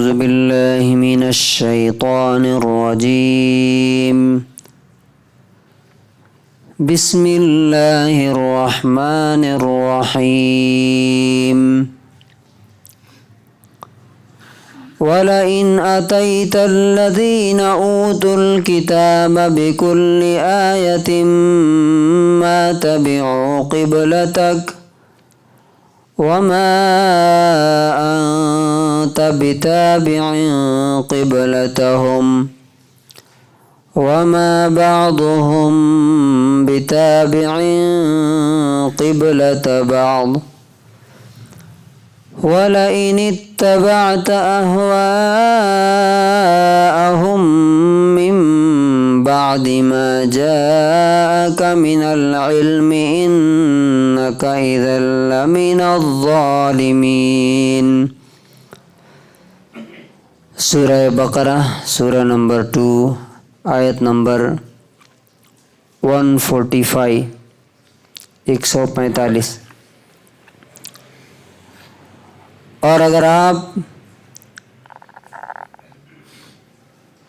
أعوذ بالله من الشيطان الرجيم بسم الله الرحمن الرحيم ولئن أتيت الذين أوتوا الكتاب بكل آية ما تبعوا قبلتك وما أنت بتابع قبلتهم وما بعضهم بتابع قبلة بعض ولئن اتبعت أهواءهم من بعد ما جاءك من العلم إنك إذا لمن الظالمين. سورہ بقرہ سورہ نمبر 2 آیت نمبر 145 145. اور اگر آپ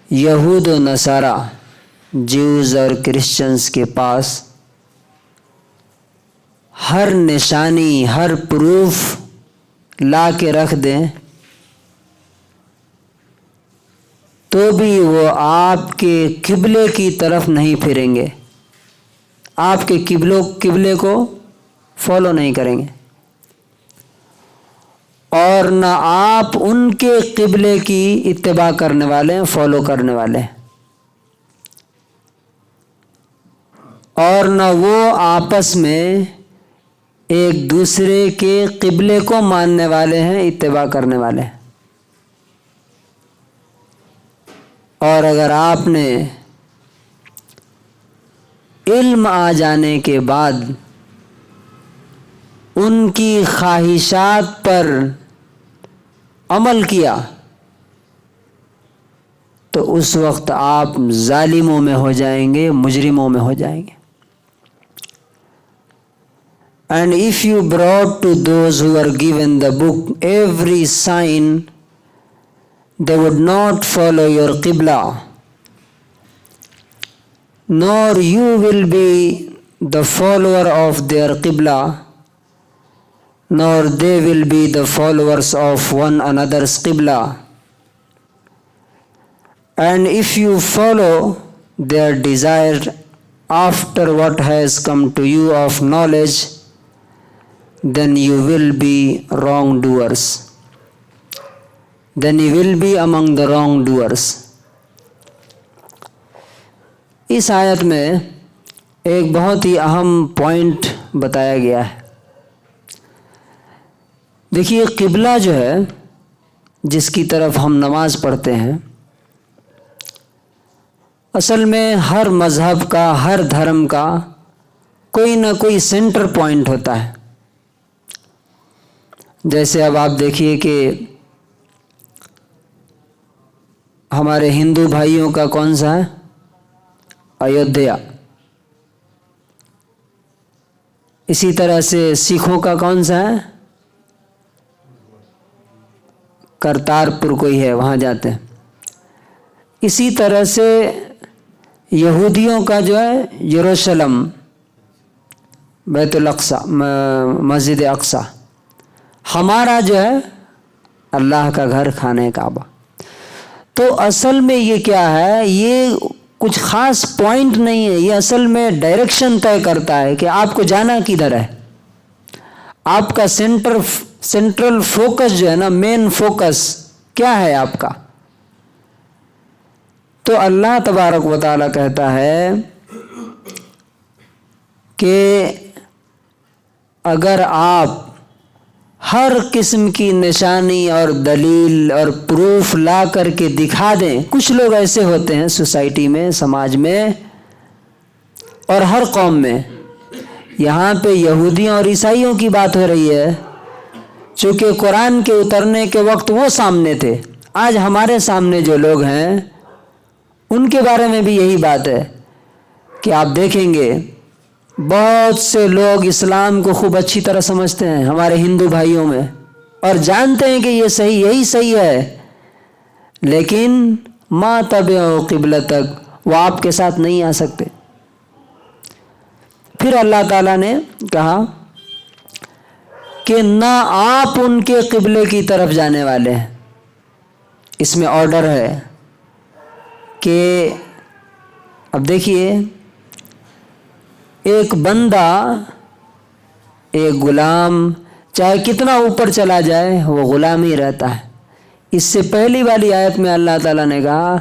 یہود و نصارہ جیوز اور کرسچنز کے پاس ہر نشانی ہر پروف لا کے رکھ دیں تو بھی وہ آپ کے قبلے کی طرف نہیں پھریں گے، آپ کے قبلے کو فالو نہیں کریں گے، اور نہ آپ ان کے قبلے کی اتباع کرنے والے ہیں، فالو کرنے والے ہیں، اور نہ وہ آپس میں ایک دوسرے کے قبلے کو ماننے والے ہیں، اتباع کرنے والے ہیں. اور اگر آپ نے علم آ جانے کے بعد ان کی خواہشات پر عمل کیا تو اس وقت آپ ظالموں میں ہو جائیں گے، مجرموں میں ہو جائیں گے. And if you brought to those who were given the book every sign, they would not follow your qibla, nor you will be the follower of their qibla, nor they will be the followers of one another's qibla. And if you follow their desire after what has come to you of knowledge, then you will be wrongdoers. Then you will be among the wrongdoers. اس آیت میں ایک بہت ہی اہم point بتایا گیا ہے. دیکھیے قبلہ جو ہے جس کی طرف ہم نماز پڑھتے ہیں، اصل میں ہر مذہب کا، ہر دھرم کا کوئی نہ کوئی سینٹر پوائنٹ ہوتا ہے. جیسے اب آپ دیکھیے کہ ہمارے ہندو بھائیوں کا کون سا ہے؟ ایودھیا. اسی طرح سے سکھوں کا کون سا ہے؟ کرتارپور کوئی ہے، وہاں جاتے ہیں. اسی طرح سے یہودیوں کا جو ہے یروشلم، بیت الاقصی، مسجد اقصی. ہمارا جو ہے اللہ کا گھر، خانہ کعبہ. تو اصل میں یہ کیا ہے؟ یہ کچھ خاص پوائنٹ نہیں ہے، یہ اصل میں ڈائریکشن طے کرتا ہے کہ آپ کو جانا کدھر ہے. آپ کا سینٹرل فوکس جو ہے نا، مین فوکس کیا ہے آپ کا؟ تو اللہ تبارک و تعالیٰ کہتا ہے کہ اگر آپ ہر قسم کی نشانی اور دلیل اور پروف لا کر کے دکھا دیں، کچھ لوگ ایسے ہوتے ہیں سوسائٹی میں، سماج میں اور ہر قوم میں. یہاں پہ یہودیوں اور عیسائیوں کی بات ہو رہی ہے، چونکہ قرآن کے اترنے کے وقت وہ سامنے تھے. آج ہمارے سامنے جو لوگ ہیں ان کے بارے میں بھی یہی بات ہے کہ آپ دیکھیں گے بہت سے لوگ اسلام کو خوب اچھی طرح سمجھتے ہیں ہمارے ہندو بھائیوں میں، اور جانتے ہیں کہ یہ صحیح، یہی صحیح ہے، لیکن ما تبعوا قبلتک، وہ آپ کے ساتھ نہیں آ سکتے۔ پھر اللہ تعالیٰ نے کہا کہ نہ آپ ان کے قبلے کی طرف جانے والے ہیں۔ اس میں آرڈر ہے کہ اب دیکھیے، ایک بندہ، ایک غلام چاہے کتنا اوپر چلا جائے وہ غلام ہی رہتا ہے۔ اس سے پہلی والی آیت میں اللہ تعالیٰ نے کہا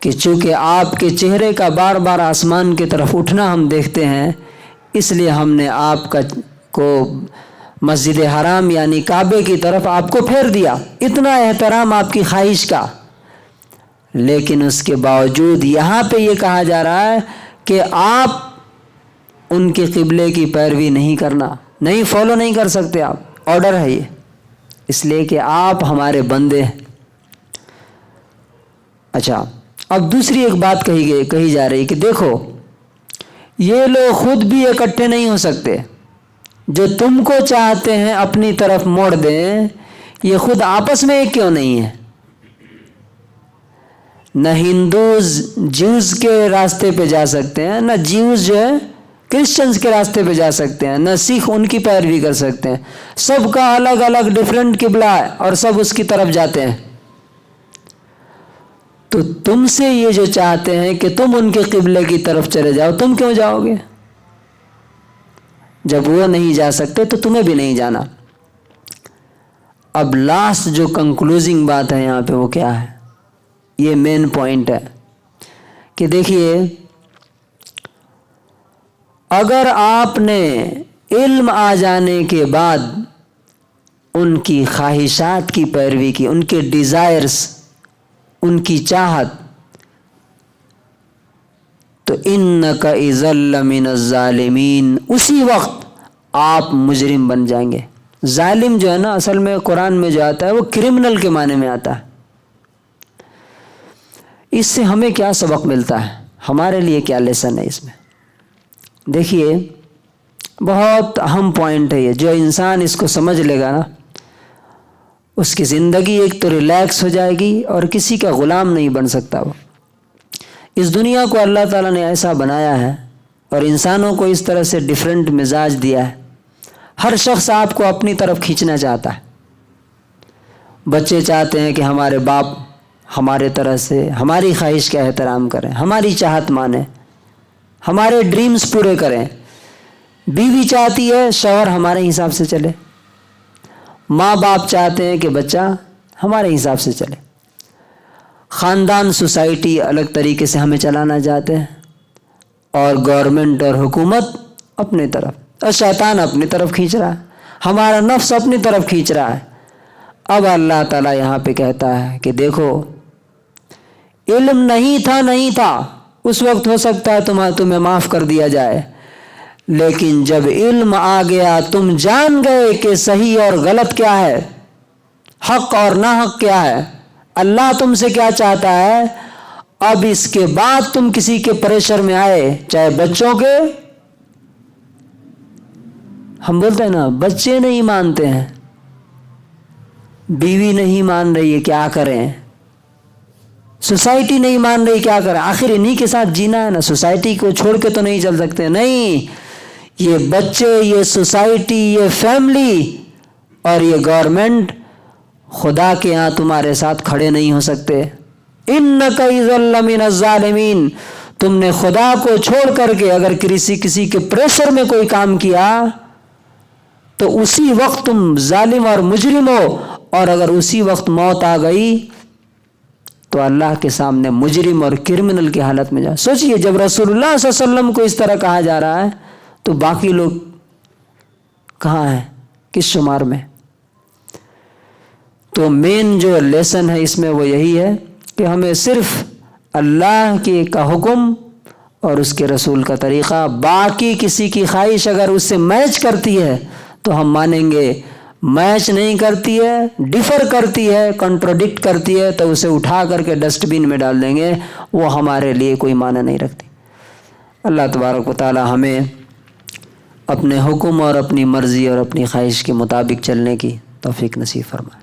کہ چونکہ آپ کے چہرے کا بار بار آسمان کی طرف اٹھنا ہم دیکھتے ہیں، اس لیے ہم نے آپ کو مسجد حرام یعنی کعبے کی طرف آپ کو پھیر دیا۔ اتنا احترام آپ کی خواہش کا، لیکن اس کے باوجود یہاں پہ یہ کہا جا رہا ہے کہ آپ ان کے قبلے کی پیروی نہیں کرنا، نہیں فالو نہیں کر سکتے آپ، آرڈر ہے یہ، اس لیے کہ آپ ہمارے بندے ہیں۔ اچھا، اب دوسری ایک بات کہی جا رہی کہ دیکھو، یہ لوگ خود بھی اکٹھے نہیں ہو سکتے، جو تم کو چاہتے ہیں اپنی طرف موڑ دیں، یہ خود آپس میں ایک کیوں نہیں ہے؟ نہ ہندوز جیوز کے راستے پہ جا سکتے ہیں، نہ جیوز جو ہے کرسچنز کے راستے پہ جا سکتے ہیں، نہ سکھ ان کی پیروی کر سکتے ہیں۔ سب کا الگ الگ ڈیفرنٹ قبلہ ہے اور سب اس کی طرف جاتے ہیں۔ تو تم سے یہ جو چاہتے ہیں کہ تم ان کے قبلے کی طرف چلے جاؤ، تم کیوں جاؤ گے؟ جب وہ نہیں جا سکتے تو تمہیں بھی نہیں جانا۔ اب لاسٹ جو کنکلوزنگ بات ہے یہاں پہ وہ کیا ہے؟ یہ مین پوائنٹ ہے کہ دیکھیے، اگر آپ نے علم آ جانے کے بعد ان کی خواہشات کی پیروی کی، ان کے ڈیزائرز، ان کی چاہت، تو اِنَّكَ إِذًا لَّمِنَ الظَّالِمِينَ، اسی وقت آپ مجرم بن جائیں گے۔ ظالم جو ہے نا، اصل میں قرآن میں جو آتا ہے وہ کرمنل کے معنی میں آتا ہے۔ اس سے ہمیں کیا سبق ملتا ہے؟ ہمارے لیے کیا لیسن ہے اس میں؟ دیکھیے، بہت اہم پوائنٹ ہے یہ، جو انسان اس کو سمجھ لے گا نا، اس کی زندگی ایک تو ریلیکس ہو جائے گی اور کسی کا غلام نہیں بن سکتا وہ۔ اس دنیا کو اللہ تعالیٰ نے ایسا بنایا ہے اور انسانوں کو اس طرح سے ڈیفرنٹ مزاج دیا ہے، ہر شخص آپ کو اپنی طرف کھینچنا چاہتا ہے۔ بچے چاہتے ہیں کہ ہمارے باپ ہمارے طرح سے ہماری خواہش کا احترام کریں، ہماری چاہت مانیں، ہمارے ڈریمز پورے کریں۔ بیوی چاہتی ہے شوہر ہمارے حساب سے چلے، ماں باپ چاہتے ہیں کہ بچہ ہمارے حساب سے چلے، خاندان سوسائٹی الگ طریقے سے ہمیں چلانا چاہتے ہیں، اور گورنمنٹ اور حکومت اپنے طرف، اور شیطان اپنی طرف کھینچ رہا ہے، ہمارا نفس اپنی طرف کھینچ رہا ہے۔ اب اللہ تعالیٰ یہاں پہ کہتا ہے کہ دیکھو، علم نہیں تھا، اس وقت ہو سکتا ہے تمہیں معاف کر دیا جائے، لیکن جب علم آ گیا، تم جان گئے کہ صحیح اور غلط کیا ہے، حق اور ناحق کیا ہے، اللہ تم سے کیا چاہتا ہے، اب اس کے بعد تم کسی کے پریشر میں آئے، چاہے بچوں کے، ہم بولتے ہیں نا بچے نہیں مانتے ہیں، بیوی نہیں مان رہی ہے، کیا کریں، سوسائٹی نہیں مان رہی، کیا کریں، آخر انہی کے ساتھ جینا ہے نا، سوسائٹی کو چھوڑ کے تو نہیں چل سکتے۔ نہیں، یہ بچے، یہ سوسائٹی، یہ فیملی اور یہ گورنمنٹ خدا کے ہاں تمہارے ساتھ کھڑے نہیں ہو سکتے۔ اِنَّكَ إِذًا لَّمِنَ الظَّالِمِينَ، تم نے خدا کو چھوڑ کر کے اگر کسی کے پریشر میں کوئی کام کیا تو اسی وقت تم ظالم اور مجرم ہو، اور اگر اسی وقت موت آ گئی تو اللہ کے سامنے مجرم اور کرمنل کی حالت میں جا۔ سوچئے، جب رسول اللہ صلی اللہ علیہ وسلم کو اس طرح کہا جا رہا ہے تو باقی لوگ کہاں ہیں، کس شمار میں؟ تو مین جو لیسن ہے اس میں وہ یہی ہے کہ ہمیں صرف اللہ کا حکم اور اس کے رسول کا طریقہ، باقی کسی کی خواہش اگر اس سے میچ کرتی ہے تو ہم مانیں گے، میچ نہیں کرتی ہے، ڈیفر کرتی ہے، کنٹراڈکٹ کرتی ہے تو اسے اٹھا کر کے ڈسٹ بین میں ڈال دیں گے، وہ ہمارے لیے کوئی معنی نہیں رکھتی۔ اللہ تبارک و تعالی ہمیں اپنے حکم اور اپنی مرضی اور اپنی خواہش کے مطابق چلنے کی توفیق نصیب فرمائے۔